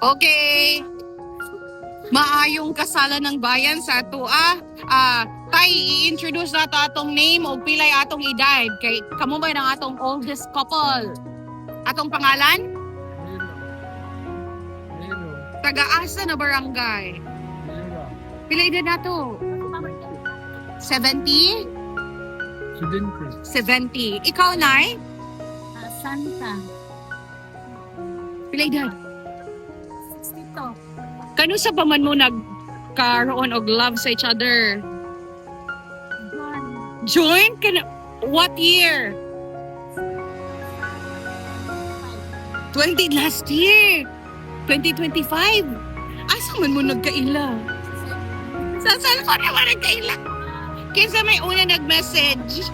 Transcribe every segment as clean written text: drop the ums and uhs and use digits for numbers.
Okay. Maayong kasalan ng bayan sa atua. Tay, i-introduce na to atong name o pilay atong edad. Kay kamo ba ng atong oldest couple? Atong pangalan? Taga-asa na barangay? Pilay edad na to? 70? 70. Ikaw, Nay? Santa. Pilay edad? 62. Kano sa paman mo nagkaroon og love sa each other? Join? What year? last year. 2025. Asa man mo nagkaila? Sa cellphone naman nagkaila. Kinsa may una nag-message?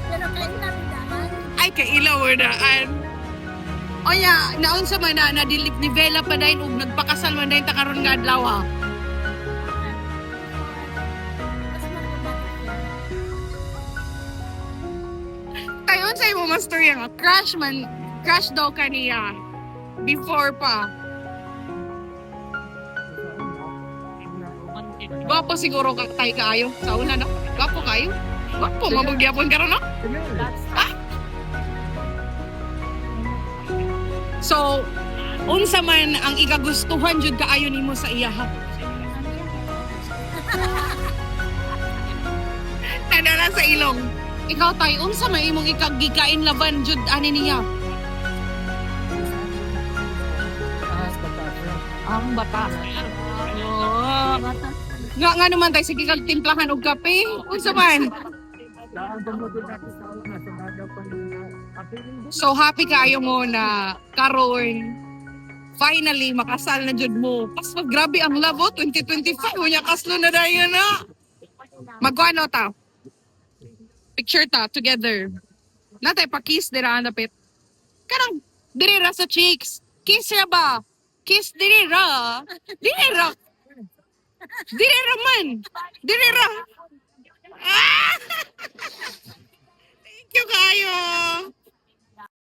Pero kayo nabidahan. Ay, kaila mo daan. O ya, naon sa man na develop pa dahil ug nagpakasal man dahil takaroon nga adlaw ha. Mas maganda. Kayon sa imo master nga crush daw kaniya before pa. Gwapo siguro tayo kaayo sa una no. Gwapo kayo. Gwapo mabugyapon karon no. So, unsa man ang ikagustuhan jud kaayo nimo sa iya ha? Nadala sa ilong. Ikaw tay, unsa man imong ikagikain laban jud ani niya? Ang bata. Oh. Nga naman tay sige kag timplahan og kape. Unsa man? So happy kayo mo na karon finally makasal na jud mo. Pas grabe ang love 2025 unya kaslo na dayon na. Magkuano ta? Picture ta together. Natay pa kiss dira napit. Kanang diri ra sa cheeks. Kiss ra ba? Kiss diri ra. Diri ra. Diri ra man. Diri ra. Ah! Thank you kayo.